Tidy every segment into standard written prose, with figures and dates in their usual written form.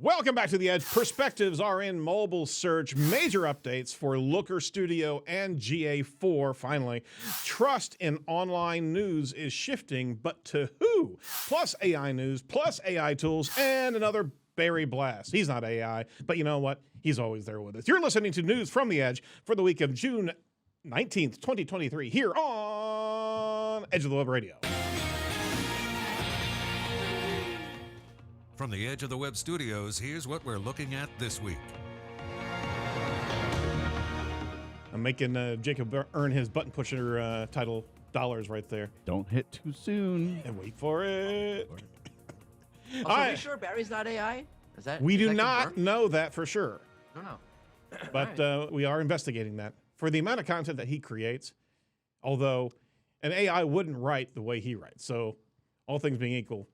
Welcome back to The Edge. Perspectives are in mobile search. Major updates for Looker Studio and GA4. Finally, trust in online news is shifting, but to who? Plus AI news, plus AI tools, and another Barry Blast. He's not AI, but you know what? He's always there with us. You're listening to News from The Edge for the week of June 19th, 2023, here on Edge of the Web Radio. From the Edge of the Web studios, here's what we're looking at this week. I'm making Jacob earn his button pusher title dollars right there. Don't hit too soon. And wait for it. Also, are we sure Barry's not AI? Is that we is do that not confirmed? know that for sure. I don't know. But we are investigating that for the amount of content that he creates. Although an AI wouldn't write the way he writes. So all things being equal,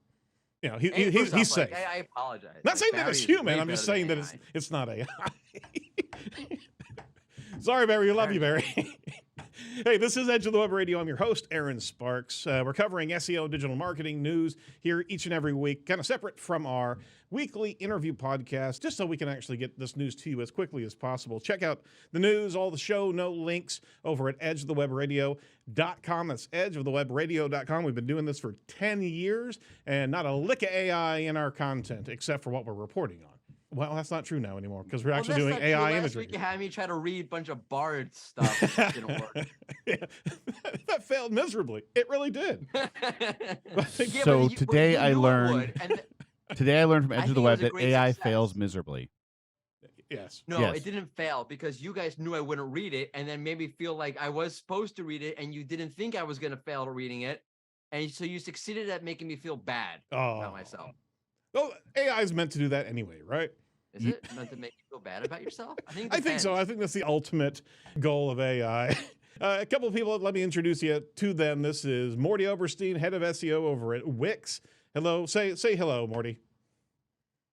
you know, he's safe. Like, I apologize. Not Like, saying that Barry it's is human. way I'm just better saying than that AI. it's not AI. Sorry, Barry. We love you, Barry. Hey, this is Edge of the Web Radio. I'm your host, Aaron Sparks. We're covering SEO digital marketing news here each and every week, kind of separate from our weekly interview podcast, just so we can actually get this news to you as quickly as possible. Check out the news, all the show note links over at edgeofthewebradio.com. That's edgeofthewebradio.com. We've been doing this for 10 years, and not a lick of AI in our content, except for what we're reporting on. Well, that's not true now anymore because we're actually that's doing not true. AI Last imagery. week you had me try to read a bunch of Bard stuff. It didn't work. Yeah, that failed miserably. It really did. Yeah, So but you today I knew it learned- would, and Today I learned from I Edge of think the it Web was a that great AI success. fails miserably. Yes. no, Yes. it didn't fail because you guys knew I wouldn't read it, and then made me feel like I was supposed to read it, and you didn't think I was going to fail at reading it, and so you succeeded at making me feel bad about myself. Well, AI is meant to do that anyway, right? Is it meant to make you feel bad about yourself? I think. I think so. I think that's the ultimate goal of AI. A couple of people, let me introduce you to them. This is Mordy Oberstein, head of SEO over at Wix. Hello. Say hello, Mordy.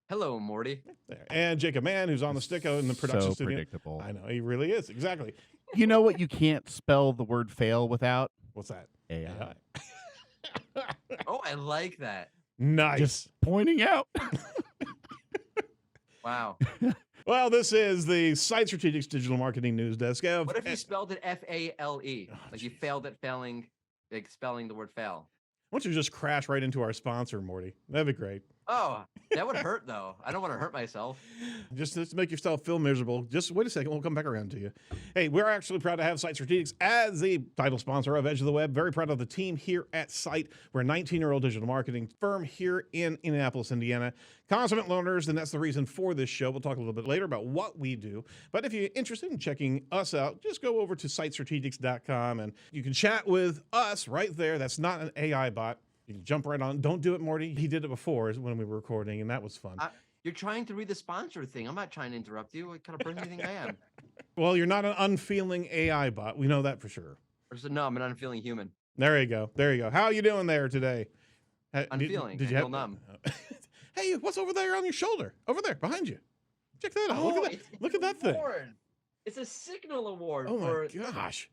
Hello, Morty. There. And Jacob Mann, who's on the sticko in the production So studio. predictable. I know, he really is. Exactly. You know what you can't spell the word fail without? What's that? AI. Oh, I like that. Nice. Just pointing out. Wow. Well, this is the Site Strategics Digital Marketing News Desk. What if you spelled it F-A-L-E? Like you failed at failing, like spelling the word fail. Why don't you just crash right into our sponsor, Morty? That'd be great. Oh, that would hurt though. I don't want to hurt myself. Just to make yourself feel miserable. Just wait a second. We'll come back around to you. Hey, we're actually proud to have Site Strategics as the title sponsor of Edge of the Web. Very proud of the team here at Site. We're a 19-year-old digital marketing firm here in Indianapolis, Indiana. Consummate learners, and that's the reason for this show. We'll talk a little bit later about what we do. But if you're interested in checking us out, just go over to sitestrategics.com and you can chat with us right there. That's not an AI bot. You can jump right on. Don't do it, Morty. He did it before when we were recording, and that was fun. You're trying to read the sponsor thing. I'm not trying to interrupt you. What kind of person do you think I am? Well, you're not an unfeeling AI bot. We know that for sure. Or so, no, I'm an unfeeling human. There you go. There you go. How are you doing there today? Unfeeling. Did I you feel have numb. Hey, what's over there on your shoulder? Over there, behind you. Check that out. Look at that. It's Look at an that thing. award. It's a Signal Award Oh for my gosh.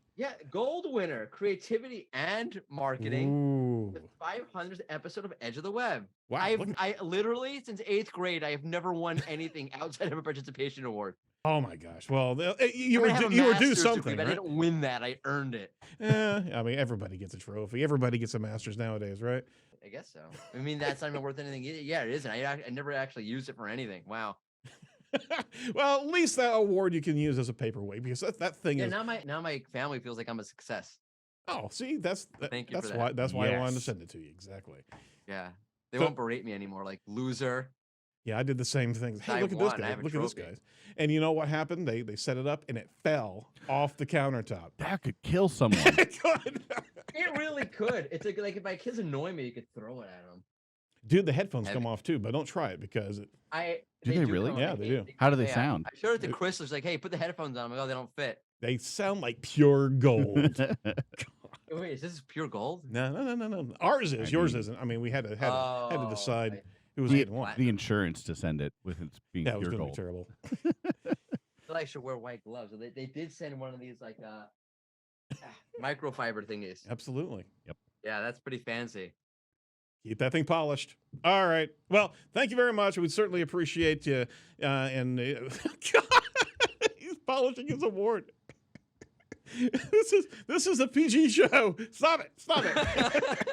gold winner, creativity and marketing. Ooh. The 500th episode of Edge of the Web. Wow. I literally since 8th grade I have never won anything outside of a participation award. Oh my gosh. Well, you I mean, I have a were due master's something. degree, but Right? I didn't win that. I earned it. I mean, everybody gets a trophy. Everybody gets a master's nowadays, right? I guess so. I mean, that's not even worth anything. Yeah, it isn't. I never actually used it for anything. Wow. Well, at least that award you can use as a paperweight because that thing Yeah. is. Now my family feels like I'm a success. Oh, see, Thank you for that's that. why I wanted to Yes. send it to you. Exactly. Yeah. They So- won't berate me anymore. Like loser. Yeah, I did the same thing. Hey, I look at this won. I guy. have a Look at this trophy. guy. And you know what happened? They set it up and it fell off the countertop. That could kill someone. Good. It really could. It's like if my kids annoy me, you could throw it at them. Dude, the headphones Heavy. come off too, but don't try it because Do they really? come Yeah, off. they do. How do they Yeah, sound? I showed it to Chris. It's like, hey, put the headphones on. I'm like, oh, they don't fit. they sound like pure gold. Wait, is this pure gold? No. Ours is. I Yours mean- isn't. I mean, we had to Oh, decide who was the, getting what. the insurance to send it with its being That was pure going to be gold. terrible. I feel like I should wear white gloves. They did send one of these like microfiber thingies. Absolutely. Yeah, that's pretty fancy. Keep that thing polished. All right. Well, thank you very much. We certainly appreciate you. God, he's polishing his award. This is a PG show. Stop it. Stop it.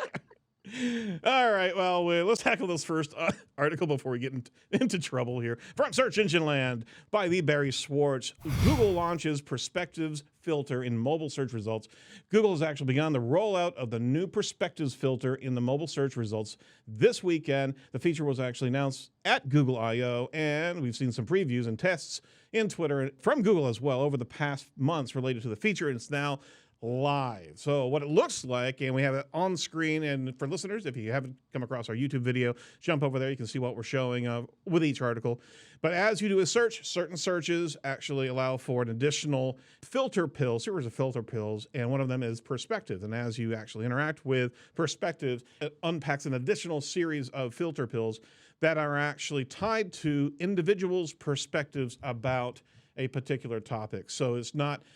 All right. Well, let's tackle this first article before we get into trouble here. From Search Engine Land by the Barry Schwartz. Google launches Perspectives filter in mobile search results. Google has actually begun the rollout of the new Perspectives filter in the mobile search results this weekend. The feature was actually announced at Google I/O, and we've seen some previews and tests in Twitter from Google as well over the past months related to the feature, and it's now live. So what it looks like, and we have it on screen, and for listeners, if you haven't come across our YouTube video, jump over there. You can see what we're showing with each article. But as you do a search, certain searches actually allow for an additional filter pill, series of filter pills, and one of them is Perspectives. And as you actually interact with Perspectives, it unpacks an additional series of filter pills that are actually tied to individuals' perspectives about a particular topic. So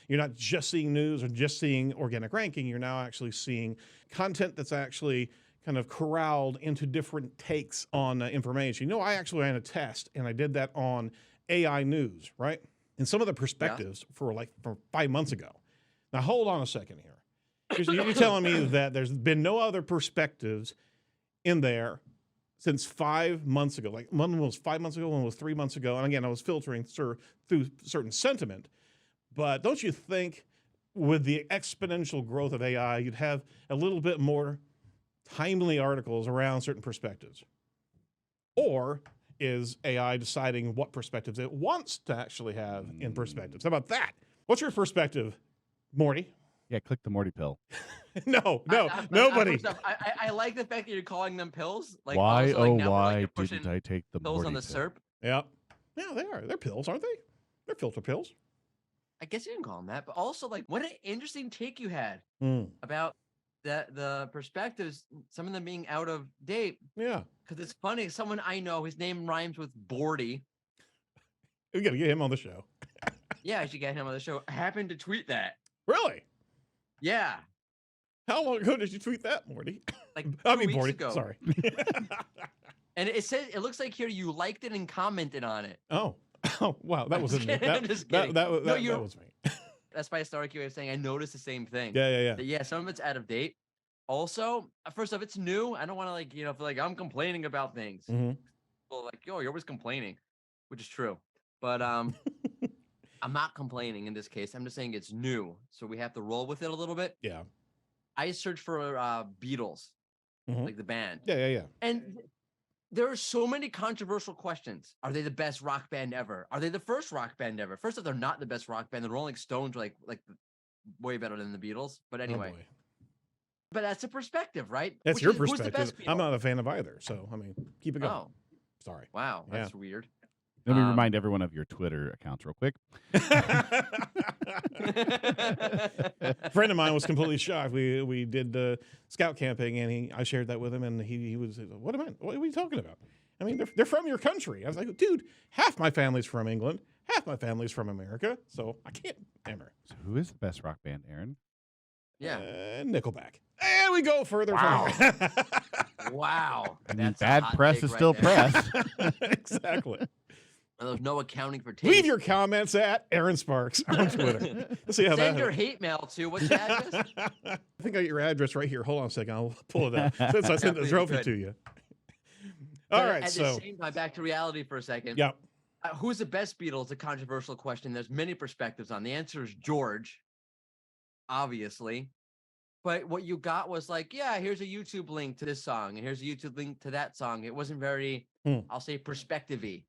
you're not just seeing news or just seeing organic ranking. You're now actually seeing content that's actually kind of corralled into different takes on information. I actually ran a test, and I did that on AI news, right? And some of the perspectives from 5 months ago. Now, hold on a second here. You're telling me that there's been no other perspectives in there since 5 months ago. Like one was 5 months ago, one was 3 months ago. And again, I was filtering through certain sentiment. But don't you think with the exponential growth of AI, you'd have a little bit more timely articles around certain perspectives? Or is AI deciding what perspectives it wants to actually have in perspectives? How about that? What's your perspective, Morty? Yeah, click the Morty pill. No, nobody. I like the fact that you're calling them pills. Like, Why, also, like, oh, now we're, why like, pushing didn't I take the pills Morty on the pill? SERP? Yep. Yeah, they are. They're pills, aren't they? They're filter pills. I guess you can call them that. But also, like, what an interesting take you had about the perspectives, some of them being out of date. Yeah. Because it's funny. Someone I know, his name rhymes with Bordy. We got to get him on the show. Yeah, I should get him on the show. I happened to tweet that. Really? Yeah. How long ago did you tweet that, Morty? Like Morty. Ago. Sorry. And it says, it looks like here you liked it and commented on it. Oh, wow. That wasn't me. I'm just kidding. That was me. That's why I started way of saying I noticed the same thing. Yeah. That, yeah, some of it's out of date. Also, first off, it's new. I don't want to feel like I'm complaining about things. Well, like, yo, you're always complaining, which is true. But I'm not complaining in this case. I'm just saying it's new. So we have to roll with it a little bit. Yeah. I searched for Beatles, like the band. Yeah. And there are so many controversial questions. Are they the best rock band ever? Are they the first rock band ever? First off, they're not the best rock band. The Rolling Stones are like way better than the Beatles. But anyway. Oh, but that's a perspective, right? That's your perspective. I'm not a fan of either. So, keep it going. Oh. Sorry. Wow. That's weird. Let me remind everyone of your Twitter accounts real quick. A friend of mine was completely shocked. We did scout camping, and I shared that with him, and he was, what are you talking about? They're from your country. I was like, dude, half my family's from England, half my family's from America, so I can't remember. So who is the best rock band, Aaron? Yeah. Nickelback. And we go further. Wow. From Wow. Bad press is still press. Exactly. There's no accounting for taste. Leave your comments at Aaron Sparks on Twitter. Let's see how Send your hate mail to what's your address? I think I got your address right here. Hold on a second. I'll pull it up since I sent the trophy to you. All right. At the same time, back to reality for a second. Yep. Who's the best Beatles? A controversial question. There's many perspectives on. The answer is George, obviously. But what you got was like, yeah, here's a YouTube link to this song, and here's a YouTube link to that song. It wasn't very, I'll say, perspective-y.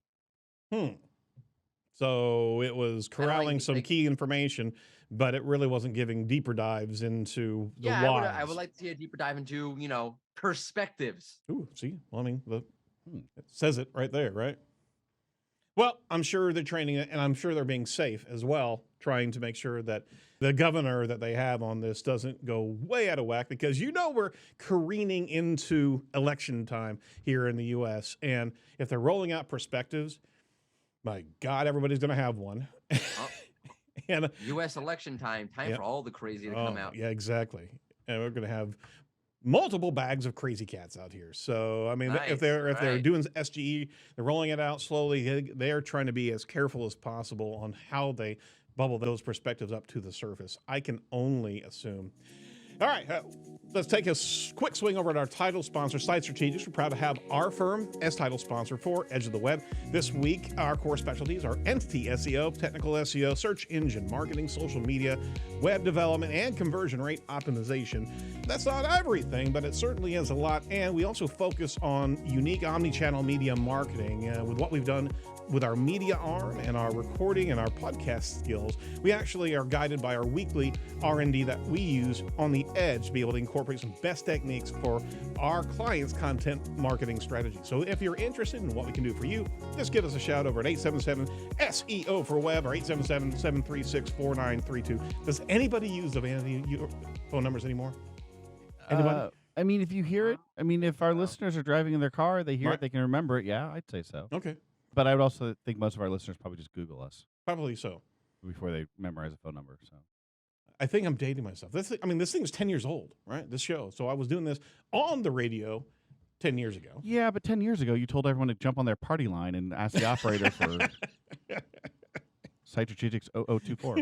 So it was corralling some key information, but it really wasn't giving deeper dives into the whys. I would like to see a deeper dive into, perspectives. Ooh, see? Well, it says it right there, right? Well, I'm sure they're training it, and I'm sure they're being safe as well, trying to make sure that the governor that they have on this doesn't go way out of whack, because we're careening into election time here in the U.S., and if they're rolling out perspectives, my God, everybody's going to have one. And U.S. election time for all the crazy to come out. Yeah, exactly. And we're going to have multiple bags of crazy cats out here. So I mean, if Nice. they're Right. doing SGE, they're rolling it out slowly. They are trying to be as careful as possible on how they bubble those perspectives up to the surface. I can only assume. All right, let's take a quick swing over at our title sponsor, Site Strategics. We're proud to have our firm as title sponsor for Edge of the Web. This week, our core specialties are entity SEO, technical SEO, search engine marketing, social media, web development, and conversion rate optimization. That's not everything, but it certainly is a lot. And we also focus on unique omni-channel media marketing with what we've done with our media arm and our recording and our podcast skills. We actually are guided by our weekly R&D that we use on the edge to be able to incorporate some best techniques for our clients' content marketing strategy. So if you're interested in what we can do for you, just give us a shout over at 877-SEO for web or 877-736-4932. Does anybody use the vanity phone numbers anymore? Anybody? I mean, if you hear it, I mean, if our listeners are driving in their car, they hear Right. it, they can remember it. Yeah, I'd say so. Okay, But I would also think most of our listeners probably just Google us probably so. before they memorize a phone number. So I think I'm dating myself. This thing is 10 years old, right? This show. So I was doing this on the radio 10 years ago. yeah, but 10 years ago, you told everyone to jump on their party line and ask the operator for Site Strategics 0024.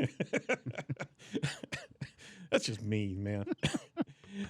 That's just mean, man.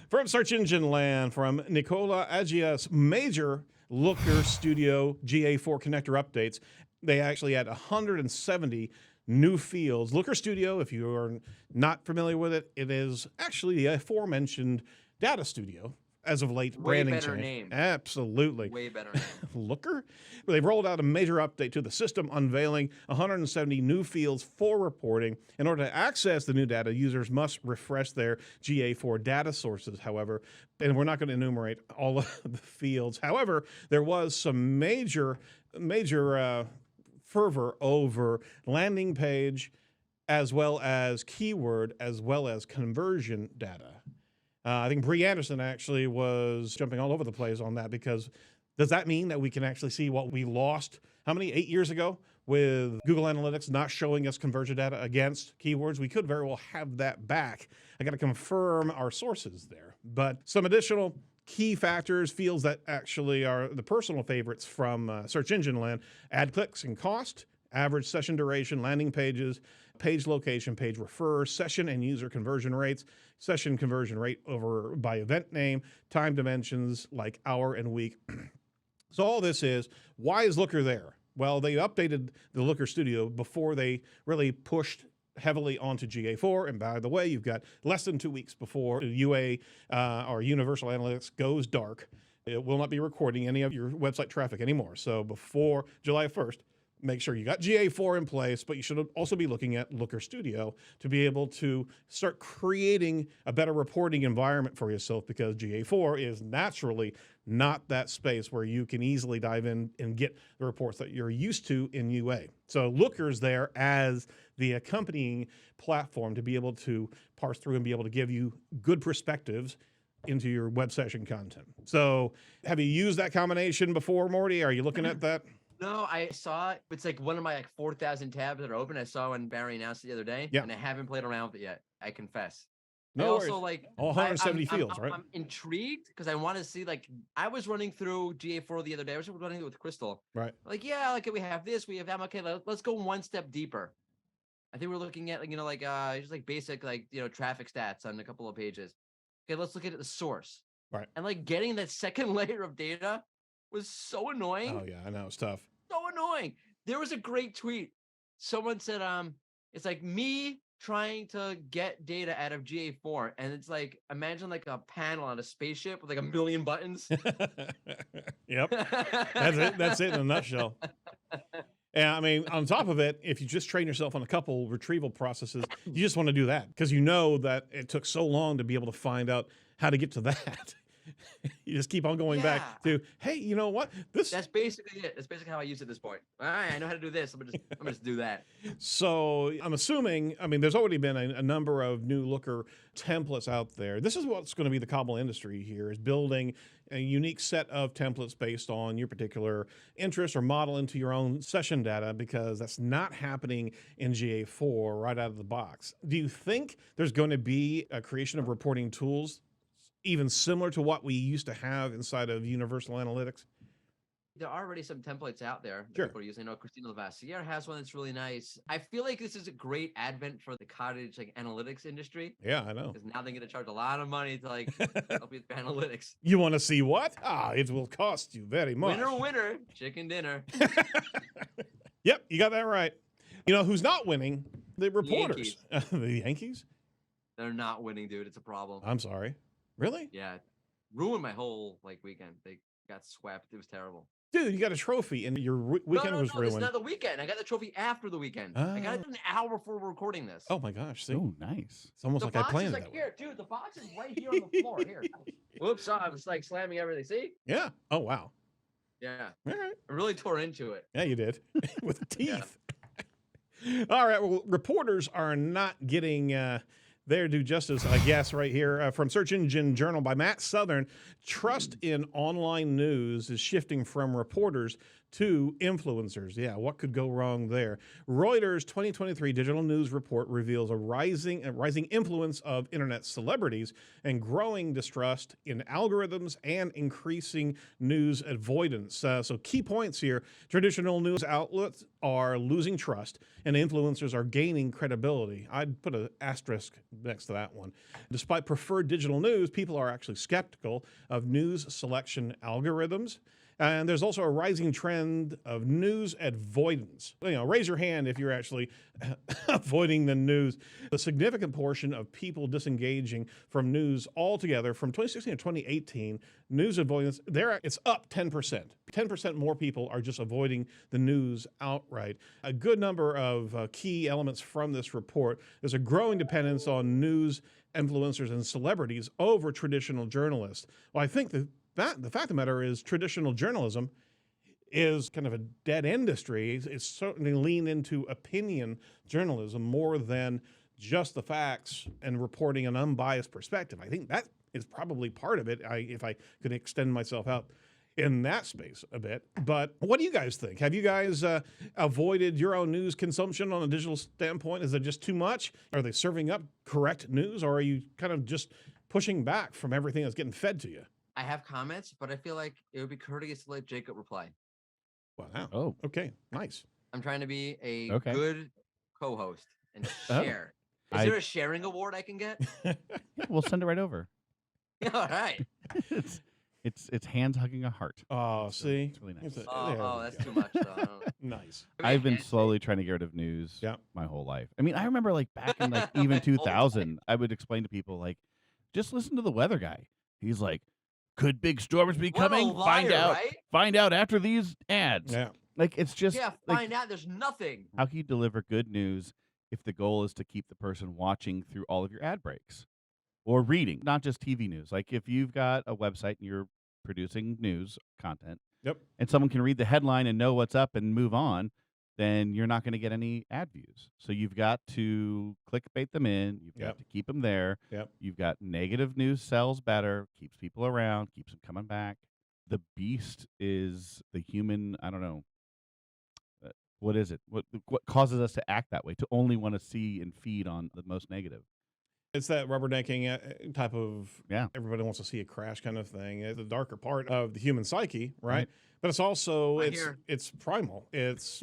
From Search Engine Land, from Nicola Agia's major Looker Studio GA4 connector updates, they actually had 170 new fields. Looker Studio, if you are not familiar with it, it is actually the aforementioned Data Studio. As of late, Way branding better change. name. Absolutely. Way better name. Looker? Well, they've rolled out a major update to the system, unveiling 170 new fields for reporting. In order to access the new data, users must refresh their GA4 data sources, however, and we're not going to enumerate all of the fields. However, there was some major fervor over landing page as well as keyword as well as conversion data. I think Bree Anderson actually was jumping all over the place on that, because does that mean that we can actually see what we lost, 8 years ago, with Google Analytics not showing us conversion data against keywords? We could very well have that back. I got to confirm our sources there. But some additional key factors, fields that actually are the personal favorites from Search Engine Land: ad clicks and cost, average session duration, landing pages, page location, page refer, session and user conversion rates, session conversion rate over by event name, time dimensions like hour and week. So all this is, why is Looker there? Well, they updated the Looker Studio before they really pushed heavily onto GA4. And by the way, you've got less than 2 weeks before UA or Universal Analytics goes dark. It will not be recording any of your website traffic anymore. So before July 1st, make sure you got GA4 in place, but you should also be looking at Looker Studio to be able to start creating a better reporting environment for yourself, because GA4 is naturally not that space where you can easily dive in and get the reports that you're used to in UA. So Looker's there as the accompanying platform to be able to parse through and be able to give you good perspectives into your web session content. So have you used that combination before, Mordy? Are you looking at that? No, I saw it. It's like one of my 4,000 tabs that are open. I saw when Barry announced it the other day, and I haven't played around with it yet. I confess. No I worries. also like all 170 fields, right? I'm intrigued because I want to see, like, I was running through GA4 the other day. I was running it with Crystal. Right. Like, yeah, like we have this, we have that. Okay, let's go one step deeper. I think we're looking at, just like basic, traffic stats on a couple of pages. Okay, let's look at the source. Right. And like getting that second layer of data was so annoying. Oh yeah, I know, it's tough. So annoying. There was a great tweet. Someone said, it's like me trying to get data out of GA4, and it's like, imagine like a panel on a spaceship with like a million buttons. Yep. That's it in a nutshell. And I mean, on top of it, if you just train yourself on a couple retrieval processes, you just want to do that because you know that it took so long to be able to find out how to get to that. You just keep on going back to, hey, you know what? That's basically it. That's basically how I use it at this point. All right, I know how to do this. I'm gonna just do that. So I'm assuming, I mean, there's already been a number of new Looker templates out there. This is what's going to be the cobble industry here, is building a unique set of templates based on your particular interest or model into your own session data, because that's not happening in GA4 right out of the box. Do you think there's going to be a creation of reporting tools even similar to what we used to have inside of Universal Analytics? There are already some templates out there that Sure. people are using. I know Christina Lavasier has one that's really nice. I feel like this is a great advent for the cottage analytics industry. Yeah, I know. Because now they're going to charge a lot of money to help you with analytics. You want to see what? It will cost you very much. Winner, chicken dinner. Yep, you got that right. You know who's not winning? The reporters. The Yankees? They're not winning, dude. It's a problem. I'm sorry. Really? Yeah. Ruined my whole weekend. They got swept. It was terrible. Dude, you got a trophy and your weekend was ruined. It's not the weekend. I got the trophy after the weekend. I got it an hour before we're recording this. Oh my gosh. See? Oh, nice. It's almost like I planned it. Here, dude, the box is right here on the floor. Here. Whoops, I was slamming everything. See? Yeah. Oh, wow. Yeah. All right. I really tore into it. Yeah, you did. With teeth. All right. Well, reporters are not getting their due justice, I guess, right here. From Search Engine Journal by Matt Southern, trust in online news is shifting from reporters to influencers. Yeah, what could go wrong there? Reuters' 2023 Digital News Report reveals a rising influence of internet celebrities and growing distrust in algorithms and increasing news avoidance. So key points here. Traditional news outlets are losing trust and influencers are gaining credibility. I'd put an asterisk next to that one. Despite preferred digital news, people are actually skeptical of news selection algorithms. And there's also a rising trend of news avoidance. You know, raise your hand if you're actually avoiding the news. A significant portion of people disengaging from news altogether from 2016 to 2018, news avoidance, it's up 10%. 10% more people are just avoiding the news outright. A good number of key elements from this report. There's a growing dependence on news influencers and celebrities over traditional journalists. Well, I think the fact of the matter is traditional journalism is kind of a dead industry. It's certainly leaned into opinion journalism more than just the facts and reporting an unbiased perspective. I think that is probably part of it, if I could extend myself out in that space a bit. But what do you guys think? Have you guys avoided your own news consumption on a digital standpoint? Is it just too much? Are they serving up correct news, or are you kind of just pushing back from everything that's getting fed to you? I have comments, but I feel like it would be courteous to let Jacob reply. Wow. Oh, okay. Nice. I'm trying to be a good co-host and share. Is there a sharing award I can get? Yeah, we'll send it right over. All right. It's hands hugging a heart. Oh, see? It's really nice. That's too much, though. Nice. I've been slowly trying to get rid of news my whole life. I mean, I remember back in even 2000, I would explain to people just listen to the weather guy. He's like, could big storms be coming? Liar, find out after these ads. Yeah. It's just find out there's nothing. How can you deliver good news if the goal is to keep the person watching through all of your ad breaks or reading, not just TV news? If you've got a website and you're producing news content, and someone can read the headline and know what's up and move on, then you're not going to get any ad views. So you've got to clickbait them in. You've got to keep them there. You've got negative news sells better, keeps people around, keeps them coming back. The beast is the human, I don't know. What is it? What causes us to act that way, to only want to see and feed on the most negative? It's that rubbernecking type of everybody wants to see a crash kind of thing. It's the darker part of the human psyche, right? But it's also it's primal. It's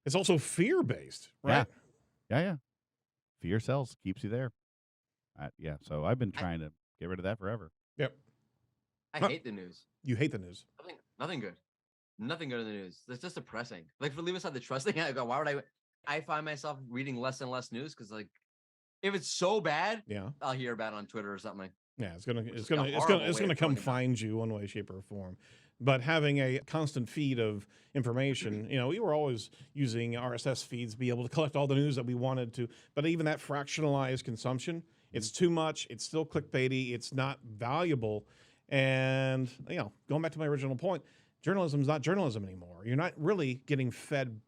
it's also fear-based, right? Yeah. Fear sells, keeps you there. So I've been trying to get rid of that forever. Yep. I hate the news. You hate the news. Nothing good. Nothing good in the news. It's just depressing. For leave aside the trust thing, I go, why would I find myself reading less and less news because if it's so bad, I'll hear about it on Twitter or something. Yeah, it's gonna come find you one way, shape, or form. But having a constant feed of information, we were always using RSS feeds to be able to collect all the news that we wanted to. But even that fractionalized consumption, it's too much. It's still clickbaity. It's not valuable. And going back to my original point, journalism is not journalism anymore. You're not really getting fed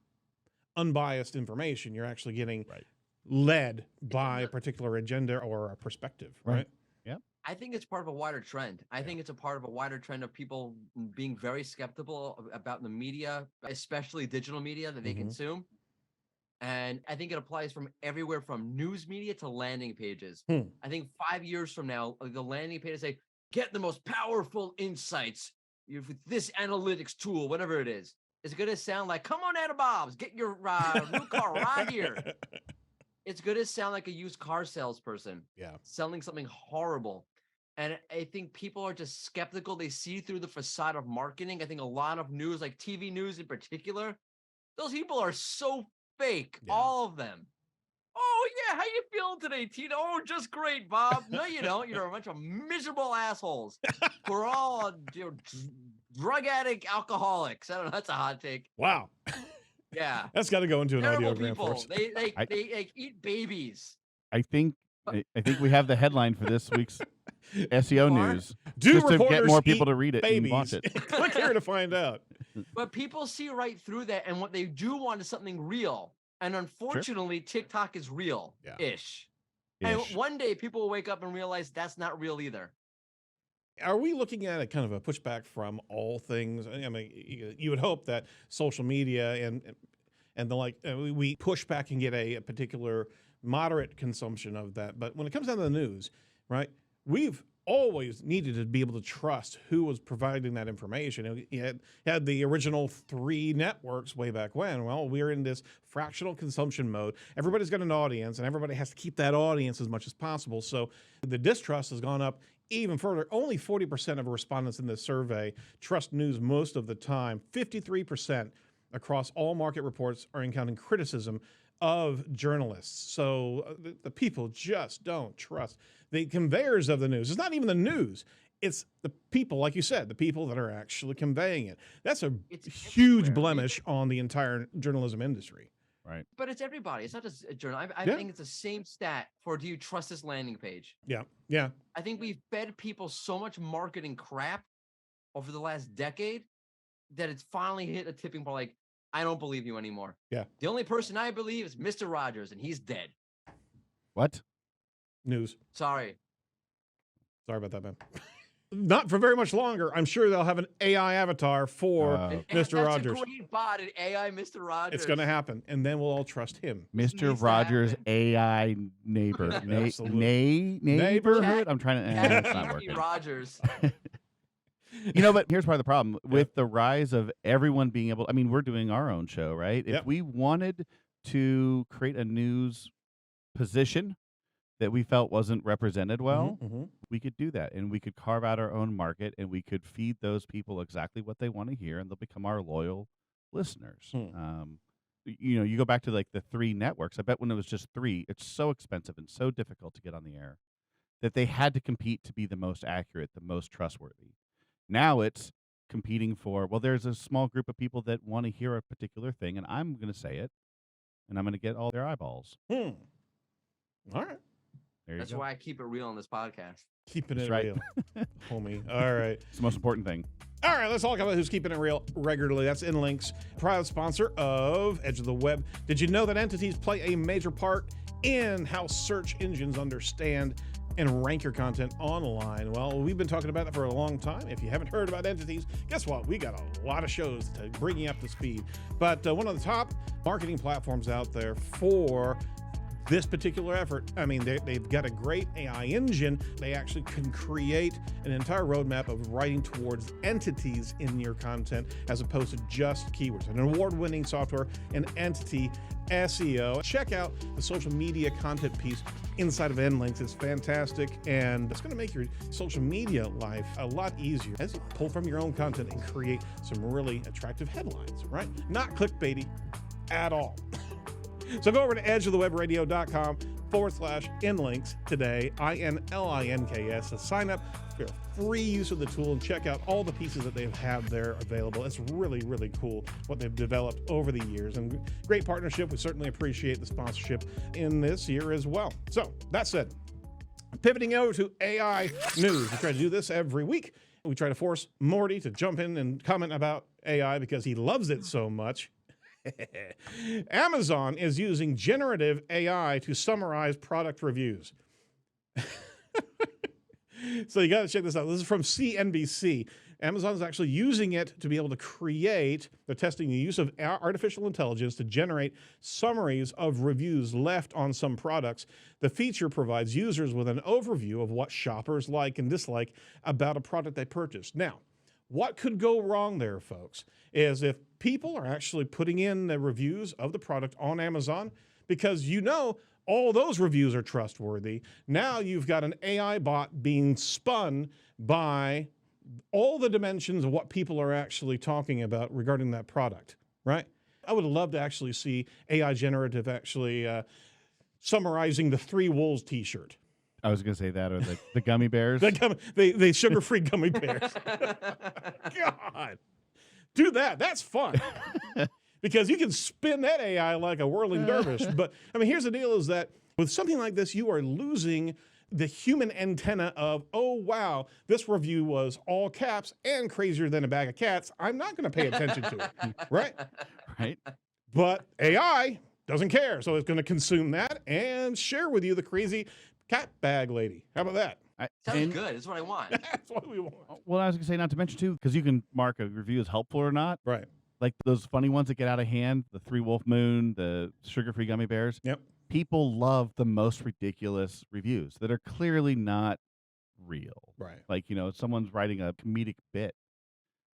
unbiased information. You're actually getting led by a particular agenda or a perspective, right? Yeah. I think it's part of a wider trend. I think it's a part of a wider trend of people being very skeptical about the media, especially digital media that they consume. And I think it applies from everywhere from news media to landing pages. Hmm. I think 5 years from now, the landing pages say, get the most powerful insights with this analytics tool, whatever it is. It's going to sound like, come on, Anna Bob's, get your new car right here. It's going to sound like a used car salesperson selling something horrible. And I think people are just skeptical. They see through the facade of marketing. I think a lot of news, like TV news in particular, those people are so fake, all of them. Oh, yeah, how you feeling today, Tina? Oh, just great, Bob. No, you don't. You're a bunch of miserable assholes. We're all drug addict alcoholics. I don't know. That's a hot take. Wow. Yeah. That's got to go into an Terrible audiogram people. for us. They eat babies. I think we have the headline for this week's SEO news. Do just to get reporters more people eat to read it babies? and watch it. Click here to find out. But people see right through that, and what they do want is something real. And unfortunately, TikTok is real-ish. And one day people will wake up and realize that's not real either. Are we looking at a kind of a pushback from all things? I mean, you would hope that social media and the like, we push back and get a particular moderate consumption of that. But when it comes down to the news, right, we've always needed to be able to trust who was providing that information. You had the original 3 networks way back when. Well, we're in this fractional consumption mode. Everybody's got an audience, and everybody has to keep that audience as much as possible. So the distrust has gone up even further. Only 40% of respondents in this survey trust news most of the time. 53% across all market reports are encountering criticism of journalists. So the people just don't trust the conveyors of the news. It's not even the news. It's the people, like you said, the people that are actually conveying it. That's a huge blemish on the entire journalism industry. Right. But it's everybody. It's not just a journal. I think it's the same stat for do you trust this landing page? Yeah. Yeah. I think we've fed people so much marketing crap over the last decade that it's finally hit a tipping point. Like, I don't believe you anymore. Yeah. The only person I believe is Mr. Rogers, and he's dead. What? News. Sorry about that, man. Not for very much longer. I'm sure they'll have an AI avatar for Mr. Rogers. That's a great bot, an AI Mr. Rogers. It's going to happen, and then we'll all trust him. Mr. Rogers AI neighbor. Neighborhood? I'm trying to... it's not working. Rogers. But here's part of the problem. With the rise of everyone being able... I mean, we're doing our own show, right? If we wanted to create a news position that we felt wasn't represented well, we could do that. And we could carve out our own market, and we could feed those people exactly what they want to hear, and they'll become our loyal listeners. You go back to like the 3 networks. I bet when it was just 3, it's so expensive and so difficult to get on the air that they had to compete to be the most accurate, the most trustworthy. Now it's competing for, well, there's a small group of people that want to hear a particular thing, and I'm going to say it, and I'm going to get all their eyeballs. All right. That's why I keep it real on this podcast. Keeping it real, homie. All right. It's the most important thing. All right, let's talk about who's keeping it real regularly. That's InLinks, proud sponsor of Edge of the Web. Did you know that entities play a major part in how search engines understand and rank your content online? Well, we've been talking about it for a long time. If you haven't heard about entities, guess what? We got a lot of shows to bring you up to speed. But one of the top marketing platforms out there for this particular effort, I mean, they've got a great AI engine. They actually can create an entire roadmap of writing towards entities in your content as opposed to just keywords. An award-winning software, an entity SEO. Check out the social media content piece inside of InLinks. It's fantastic, and it's going to make your social media life a lot easier as you pull from your own content and create some really attractive headlines, right? Not clickbaity at all. So go over to edgeofthewebradio.com/InLinks today, INLINKS, to sign up for free use of the tool and check out all the pieces that they have there available. It's really, really cool what they've developed over the years, and great partnership. We certainly appreciate the sponsorship in this year as well. So that said, pivoting over to AI news. We try to do this every week. We try to force Mordy to jump in and comment about AI because he loves it so much. Amazon is using generative AI to summarize product reviews. So you got to check this out. This is from CNBC. Amazon's actually using it to be able to create, they're testing the use of artificial intelligence to generate summaries of reviews left on some products. The feature provides users with an overview of what shoppers like and dislike about a product they purchased. Now, what could go wrong there, folks, is if people are actually putting in the reviews of the product on Amazon, because all those reviews are trustworthy. Now you've got an AI bot being spun by all the dimensions of what people are actually talking about regarding that product, right? I would love to actually see AI generative actually summarizing the 3 Wolves t-shirt. I was going to say that, or the gummy bears. The sugar-free gummy bears. God. Do that. That's fun. Because you can spin that AI like a whirling dervish. But, I mean, here's the deal is that with something like this, you are losing the human antenna of, oh, wow, this review was all caps and crazier than a bag of cats. I'm not going to pay attention to it, right? Right. But AI doesn't care. So it's going to consume that and share with you the crazy cat bag lady. How about that? Sounds good. That's what I want. That's what we want. Well, I was going to say, not to mention, too, because you can mark a review as helpful or not. Right. Like those funny ones that get out of hand, the 3 Wolf Moon, the sugar-free gummy bears. Yep. People love the most ridiculous reviews that are clearly not real. Right. Like, someone's writing a comedic bit.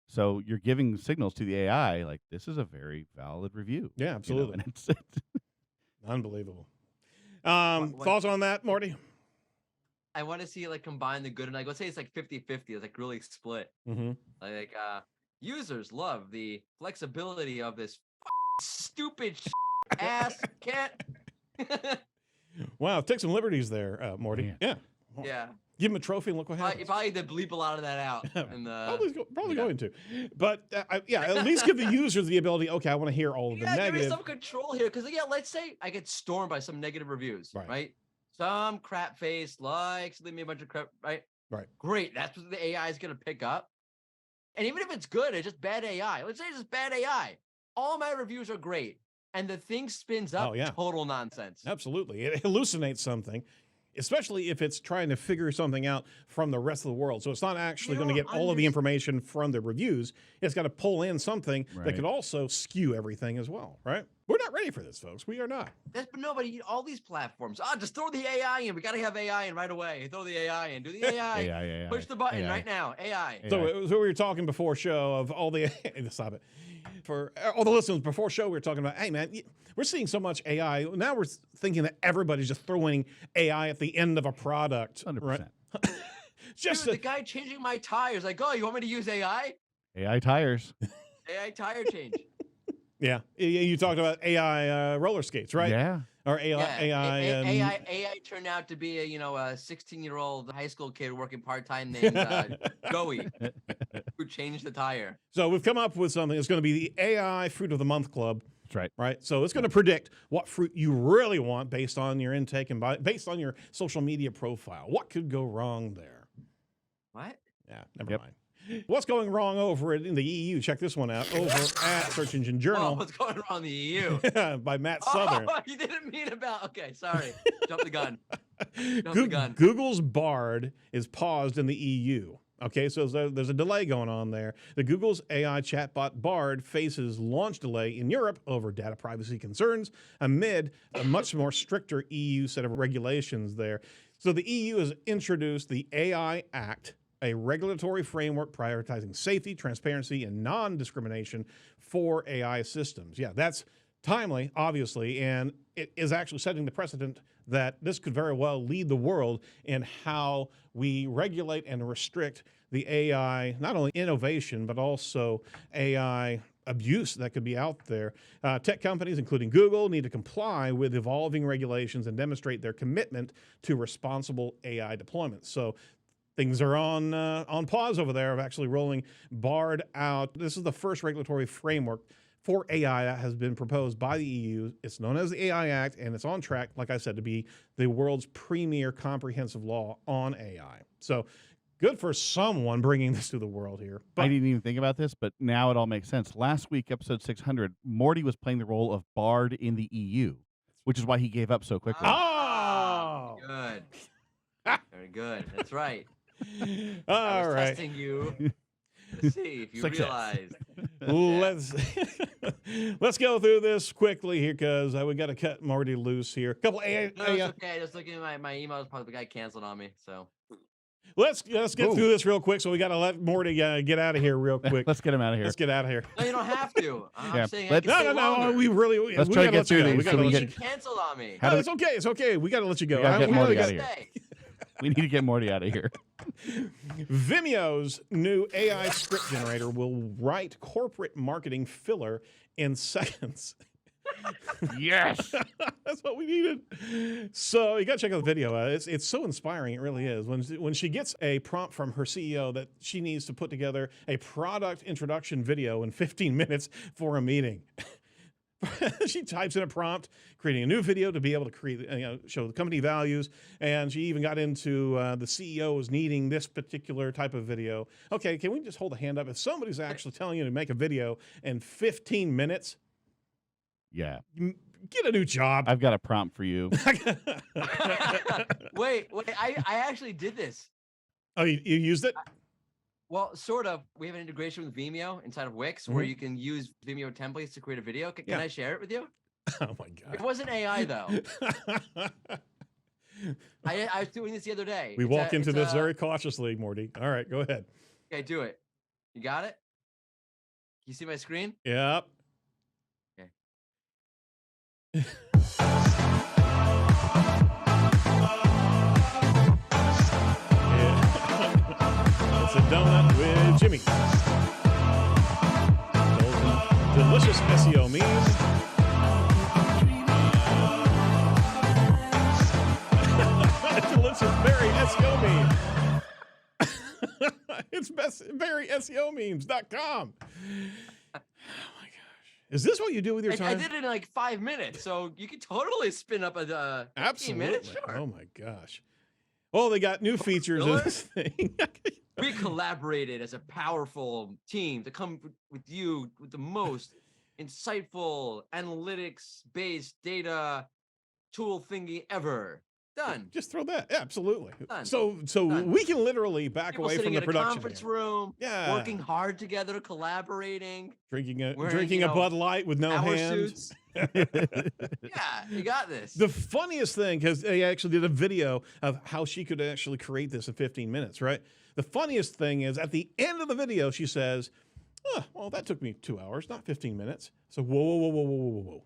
So you're giving signals to the AI, like, this is a very valid review. Yeah, absolutely. And it's Unbelievable. Thoughts on that, Morty? I want to see it like combine the good and like, let's say it's like 50-50. It's like really split. Mm-hmm. Like users love the flexibility of this stupid ass cat. Wow, take some liberties there, Morty. Yeah. Yeah. Give him a trophy and look what happens. You probably need to bleep a lot of that out. And, probably going to. But at least give the users the ability, okay, I want to hear all of the there negative. is some control here. Because, let's say I get stormed by some negative reviews, right? Some crap face likes, leave me a bunch of crap, right? Right. Great. That's what the AI is going to pick up. And even if it's good, it's just bad AI. Let's say it's just bad AI. All my reviews are great. And the thing spins up total nonsense. Absolutely. It hallucinates something, especially if it's trying to figure something out from the rest of the world. So it's not actually going to get all of the information from the reviews. It's got to pull in something that could also skew everything as well, right? We're not ready for this, folks. We are not. But nobody, all these platforms, just throw the AI in. We got to have AI in right away. Throw the AI in. Do the AI. AI. Push the button right now. AI. So we were talking before show of all the, stop it. For all the listeners before show, we were talking about, hey man, we're seeing so much AI. Now we're thinking that everybody's just throwing AI at the end of a product. 100%. Right? Dude, the guy changing my tires, like, oh, you want me to use AI? AI tires. AI tire change. Yeah. You talked about AI roller skates, right? Yeah. Or AI turned out to be a 16-year-old high school kid working part-time named Joey, who changed the tire. So we've come up with something. It's going to be the AI Fruit of the Month Club. That's right. Right. So it's going to predict what fruit you really want based on your intake and based on your social media profile. What could go wrong there? What? Yeah, never mind. What's going wrong over in the EU? Check this one out over at Search Engine Journal. Oh, what's going wrong in the EU? By Matt Southern. Oh, you didn't mean about. Okay, sorry. Jump the gun. The gun. Google's Bard is paused in the EU. Okay, so there's a delay going on there. The Google's AI chatbot Bard faces launch delay in Europe over data privacy concerns amid a much more stricter EU set of regulations there. So the EU has introduced the AI Act, a regulatory framework prioritizing safety, transparency, and non-discrimination for AI systems. Yeah, that's timely, obviously, and it is actually setting the precedent that this could very well lead the world in how we regulate and restrict the AI, not only innovation, but also AI abuse that could be out there. Tech companies, including Google, need to comply with evolving regulations and demonstrate their commitment to responsible AI deployment. So things are on pause over there of actually rolling Bard out. This is the first regulatory framework for AI that has been proposed by the EU. It's known as the AI Act, and it's on track, like I said, to be the world's premier comprehensive law on AI. So good for someone bringing this to the world here. But I didn't even think about this, but now it all makes sense. Last week, episode 600, Morty was playing the role of Bard in the EU, which is why he gave up so quickly. Oh! Good. Very good. That's right. All right. Testing you. to see if you Success. realize. Let's go through this quickly here because we got to cut Morty loose here. Couple AI. No, it's okay. Just looking at my emails, probably got canceled on me. So Let's get through this real quick. So we got to let Morty get out of here real quick. Let's get him out of here. Let's get out of here. no, you don't have to. I'm Yeah, saying let's- I can stay No. longer. We really. Let's we try to gotta get let you through go. these We so gotta we let get- you. Canceled on me. How No, do it's okay. It's okay. We got to let you go. We gotta get We Morty gotta out of here. Stay. We need to get Morty out of here. Vimeo's new AI script generator will write corporate marketing filler in seconds. Yes. That's what we needed. So you got to check out the video. It's so inspiring. It really is. When she gets a prompt from her CEO that she needs to put together a product introduction video in 15 minutes for a meeting. She types in a prompt, creating a new video to be able to create, show the company values. And she even got into the CEOs needing this particular type of video. Okay, can we just hold a hand up? If somebody's actually telling you to make a video in 15 minutes, Yeah. get a new job. I've got a prompt for you. Wait. I actually did this. Oh, you used it? Well, sort of. We have an integration with Vimeo inside of Wix where you can use Vimeo templates to create a video. Can I share it with you? Oh my God. It wasn't AI though. I was doing this the other day. We walk into this very. very cautiously, Morty. All right, go ahead. Okay, do it. You got it? You see my screen? Yep. Okay. It's a donut with Jimmy. Those delicious SEO memes. Delicious berry SEO meme. It's bestberrySEOmemes.com. Oh my gosh. Is this what you do with your time? I did it in like 5 minutes, so you can totally spin up a 15 Absolutely. minutes. Sure. Oh my gosh. Well, they got new features in Really? this thing. We collaborated as a powerful team to come with you with the most insightful analytics-based data tool thingy ever. Done. Just throw that. Yeah, absolutely. Done. So Done. we can literally back People away sitting from the in a production. conference here. room, Yeah. working hard together, collaborating. Drinking a wearing, a Bud Light with no Hour hand. suits. Yeah, you got this. The funniest thing, because they actually did a video of how she could actually create this in 15 minutes, right? The funniest thing is at the end of the video, she says, oh, well, that took me 2 hours, not 15 minutes. So whoa.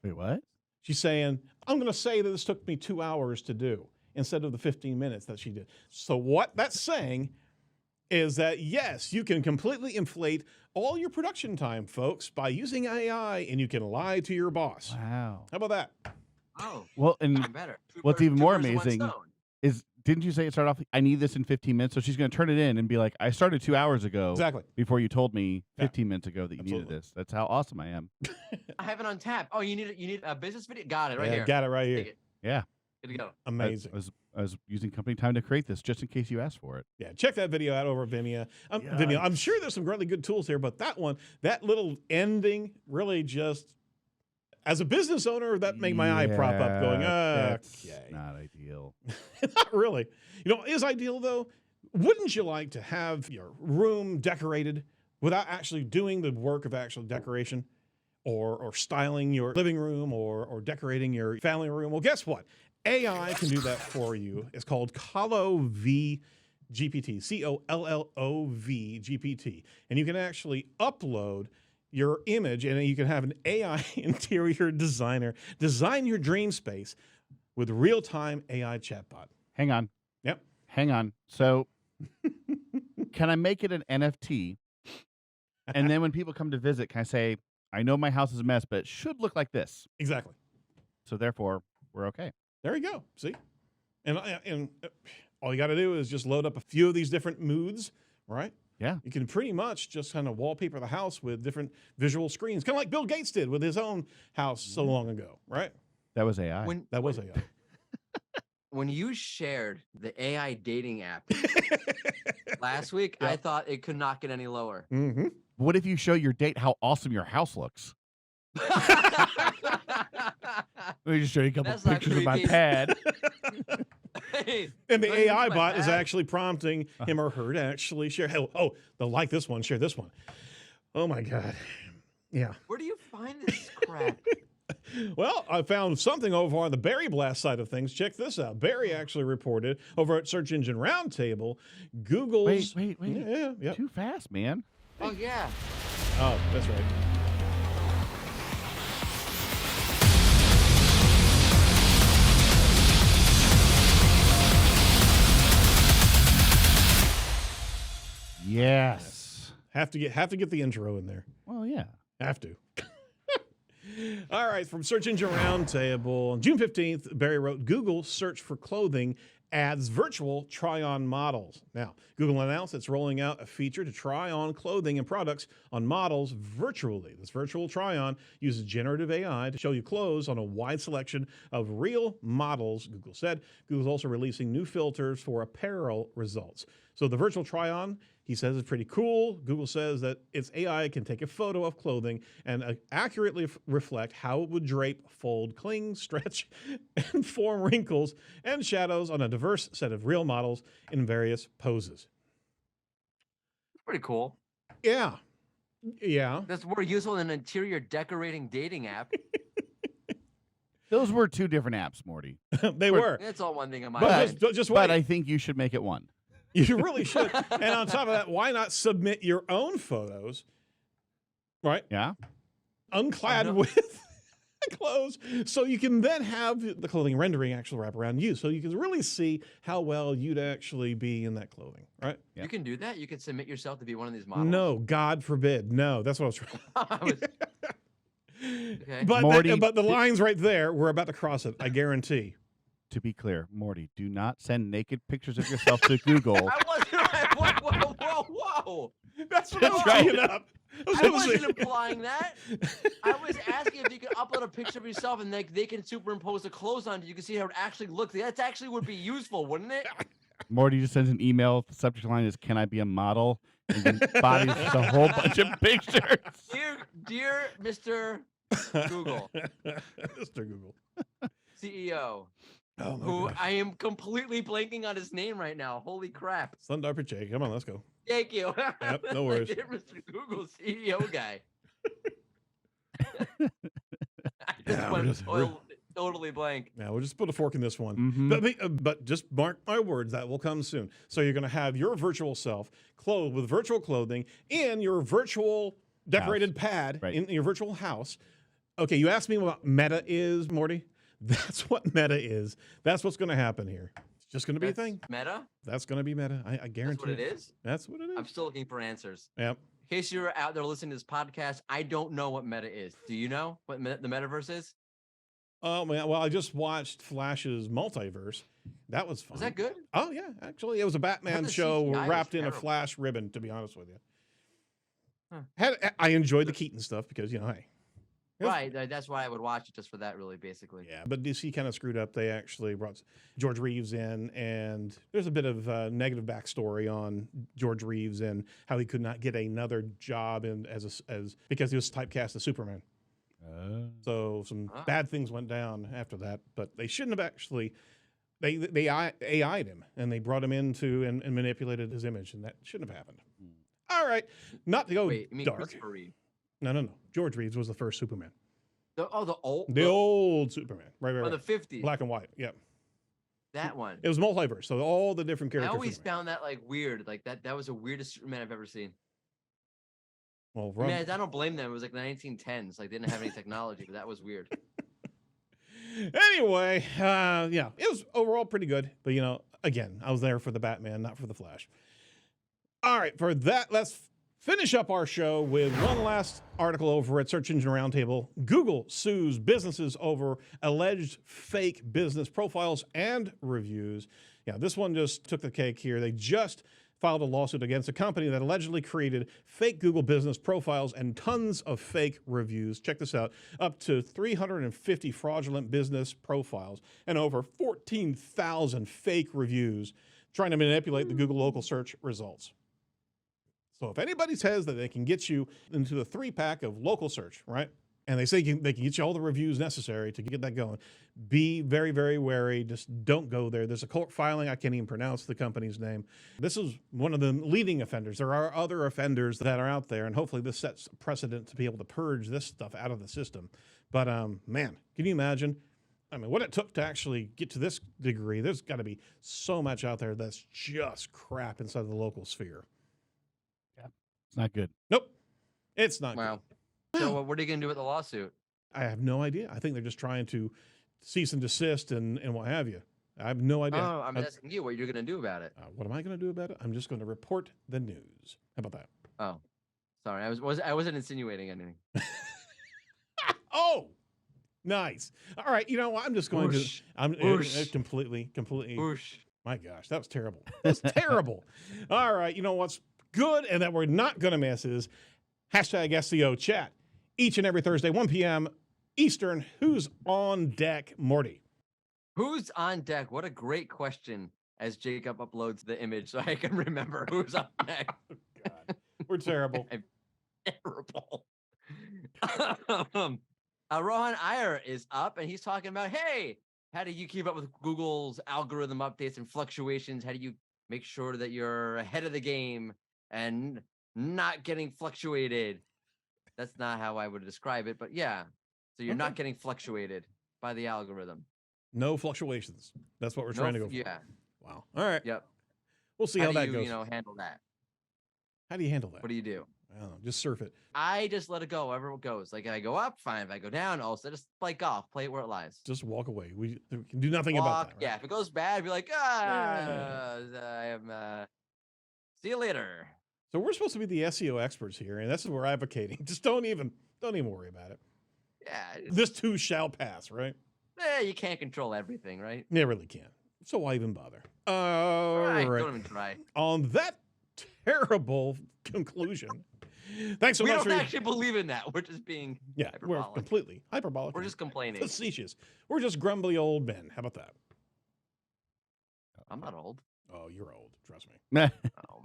Wait, what? She's saying, I'm going to say that this took me 2 hours to do instead of the 15 minutes that she did. So what that's saying is that, yes, you can completely inflate all your production time, folks, by using AI, and you can lie to your boss. Wow. How about that? Oh, Well, and even better. what's even Two more birds with one amazing stone. is, didn't you say it started off, I need this in 15 minutes? So she's going to turn it in and be like, I started 2 hours ago. Exactly. Before you told me Yeah. 15 minutes ago that you Absolutely. needed this. That's how awesome I am. I have it on tap. Oh, you need a business video? Got it right Yeah, here. got it right here. Take it. Yeah. Good to go. Amazing. I was using company time to create this just in case you asked for it. Yeah, check that video out over at Vimeo. Yeah. Vimeo. I'm sure there's some really good tools here, but that one, that little ending really just, as a business owner, that made my eye prop up going, That's okay. not ideal. Not really. You know, is ideal though. Wouldn't you like to have your room decorated without actually doing the work of actual decoration or styling your living room or decorating your family room? Well, guess what? AI can do that for you. It's called CollOV GPT, CollOV GPT. And you can actually upload your image and you can have an AI interior designer design your dream space with real-time AI chatbot. Hang on. Yep. Hang on. So can I make it an NFT? And then when people come to visit, can I say, I know my house is a mess, but it should look like this. Exactly. So therefore, we're okay. There you go. See? And all you got to do is just load up a few of these different moods, right? Yeah. You can pretty much just kind of wallpaper the house with different visual screens, kind of like Bill Gates did with his own house so long ago, right? That was AI. That was AI. When you shared the AI dating app last week, I thought it could not get any lower. Mm-hmm. What if you show your date how awesome your house looks? Let me just show you a couple That's not pictures of my creepy. pad. Hey, And the don't even AI sweat, bot is man. actually prompting him or her to actually share. Oh, they'll like this one, share this one. Oh my God. Yeah. Where do you find this crap? Well, I found something over on the Barry Blast side of things. Check this out. Barry actually reported over at Search Engine Roundtable, Google's. Wait. Yeah. Too fast, man. Oh yeah. Oh, that's right. Yes. Have to get the intro in there. Well, yeah. Have to. All right, from Search Engine Roundtable, on June 15th, Barry wrote, Google search for clothing adds virtual try-on models. Now, Google announced it's rolling out a feature to try on clothing and products on models virtually. This virtual try-on uses generative AI to show you clothes on a wide selection of real models, Google said. Google's also releasing new filters for apparel results. So the virtual try-on, he says, is pretty cool. Google says that its AI can take a photo of clothing and accurately reflect how it would drape, fold, cling, stretch, and form wrinkles and shadows on a diverse set of real models in various poses. Pretty cool. Yeah. That's more useful than an interior decorating dating app. Those were two different apps, Morty. They were. That's all one thing in my But mind. just wait. But I think you should make it one. You really should. And on top of that, why not submit your own photos, right? Yeah. Unclad with clothes, so you can then have the clothing rendering actually wrap around you, so you can really see how well you'd actually be in that clothing, right? Yeah. You can do that? You can submit yourself to be one of these models? No, God forbid. No, that's what I was trying. I was- okay. But Morty, but the lines right there, we're about to cross it. I guarantee. To be clear, Morty, do not send naked pictures of yourself to Google. I wasn't. Whoa. That's what I was right. bringing up. I wasn't implying that. I was asking if you could upload a picture of yourself and they can superimpose the clothes onto you. You can see how it actually looks. That actually would be useful, wouldn't it? Morty just sends an email. The subject line is, "Can I be a model?" And then bodies just a whole bunch of pictures. Dear Mr. Google, Mr. Google. CEO, Oh my who gosh. I am completely blanking on his name right now. Holy crap. Sundar Pichai. Come on, let's go. Thank you. Yep, no worries. Dear Mr. Google CEO guy. I just Yeah, went we're totally blank. Now we'll just put a fork in this one. Mhm. But just mark my words, that will come soon. So you're going to have your virtual self clothed with virtual clothing in your virtual decorated pad Right. in your virtual house. Okay, you asked me what Meta is, Morty. That's what Meta is. That's what's going to happen here. It's just going to be a thing. Meta? That's going to be Meta. I That's guarantee what it is? That's what it is. I'm still looking for answers. Yep. In case you're out there listening to this podcast, I don't know what Meta is. Do you know what the metaverse is? Oh man, well I just watched Flash's Multiverse. That was fun. Was that good? Oh yeah, actually it was a Batman the show CGI was wrapped in a terrible. Flash ribbon. To be honest with you, Huh. I enjoyed the Keaton stuff because hey, it was- Right. That's why I would watch it, just for that, really, basically. yeah. But DC kind of screwed up. They actually brought George Reeves in, and there's a bit of negative backstory on George Reeves and how he could not get another job as because he was typecast as Superman. So some Ah. bad things went down after that, but they shouldn't have actually. They AI'd him and they brought him into and manipulated his image, and that shouldn't have happened. All right, not to go Wait, you mean dark. Christopher Reeve? No. George Reeves was the first Superman, The old, the old Superman, right, oh, the right. 50s. Black and white. Yep, That one. it was multiverse, so all the different I characters. always Superman. found that like weird. Like that was the weirdest Superman I've ever seen. Well, I mean, I don't blame them. It was like the 1910s. Like they didn't have any technology, but that was weird. Anyway, yeah, it was overall pretty good. But again, I was there for the Batman, not for the Flash. All right, for that, let's finish up our show with one last article over at Search Engine Roundtable. Google sues businesses over alleged fake business profiles and reviews. Yeah, this one just took the cake here. They just filed a lawsuit against a company that allegedly created fake Google business profiles and tons of fake reviews. Check this out. Up to 350 fraudulent business profiles and over 14,000 fake reviews trying to manipulate the Google local search results. So if anybody says that they can get you into the 3-pack of local search, right? and they say they can get you all the reviews necessary to get that going. Be very, very wary. Just don't go there. There's a court filing. I can't even pronounce the company's name. This is one of the leading offenders. There are other offenders that are out there, and hopefully this sets precedent to be able to purge this stuff out of the system. But man, can you imagine? I mean, what it took to actually get to this degree, there's got to be so much out there that's just crap inside of the local sphere. Yeah, it's not good. Nope, it's not Wow. good. So what are you going to do with the lawsuit? I have no idea. I think they're just trying to cease and desist and what have you. I have no idea. Oh, I'm asking you what you're going to do about it. What am I going to do about it? I'm just going to report the news. How about that? Oh, sorry. I wasn't insinuating anything. Oh, nice. All right. You know what? I'm just going Whoosh. to. I'm Whoosh. completely. Whoosh. My gosh, that was terrible. That's terrible. All right. You know what's good and that we're not going to miss is hashtag SEO chat. Each and every Thursday, 1 p.m. Eastern. Who's on deck, Morty? Who's on deck? What a great question as Jacob uploads the image so I can remember who's on deck. God, we're terrible. I'm terrible. Rohan Iyer is up and he's talking about, hey, how do you keep up with Google's algorithm updates and fluctuations? How do you make sure that you're ahead of the game and not getting fluctuated? That's not how I would describe it, but yeah. So you're not getting fluctuated by the algorithm. No fluctuations. That's what we're trying to go for. Yeah. Wow. All right. Yep. We'll see how that do goes. you handle that? How do you handle that? What do you do? I don't know. Just surf it. I just let it go wherever it goes. Like if I go up, fine. If I go down, also just play golf, play it where it lies. Just walk away. We can do nothing about that. Right? Yeah, if it goes bad, be like, see you later. So we're supposed to be the SEO experts here, and this is where we're advocating. Just don't even worry about it. Yeah. This too shall pass, right? You can't control everything, right? Yeah, really can't. So why even bother? Right. Right. Don't even try. On that terrible conclusion, thanks so We much don't for actually believe in that. We're just being we're hyperbolic. completely hyperbolic. We're just complaining. Facetious. We're just grumbly old men. How about that? I'm not old. Oh, you're old. Trust me. Oh.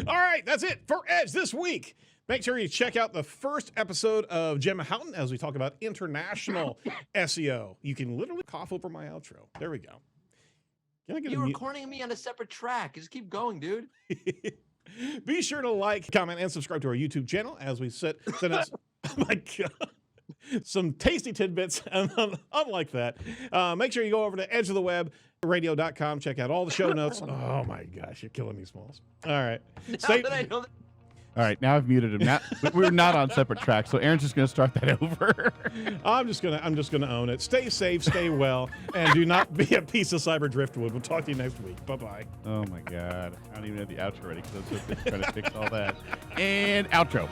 All right, that's it for Edge this week. Make sure you check out the first episode of Gemma Houghton as we talk about international SEO. You can literally cough over my outro. There we go. Can I get You're recording me on a separate track. Just keep going, dude. Be sure to like, comment, and subscribe to our YouTube channel as we send us, oh my God, some tasty tidbits. Unlike that, make sure you go over to edgeoftheweb.radio.com. Check out all the show notes. Oh my gosh, you're killing me, Smalls. All right. Now that I know that. All right, now I've muted him. Now we're not on separate tracks, so Aaron's just going to start that over. I'm just gonna own it. Stay safe, stay well, and do not be a piece of cyber driftwood. We'll talk to you next week. Bye-bye. Oh my God, I don't even have the outro ready because I was just trying to fix all that. And outro.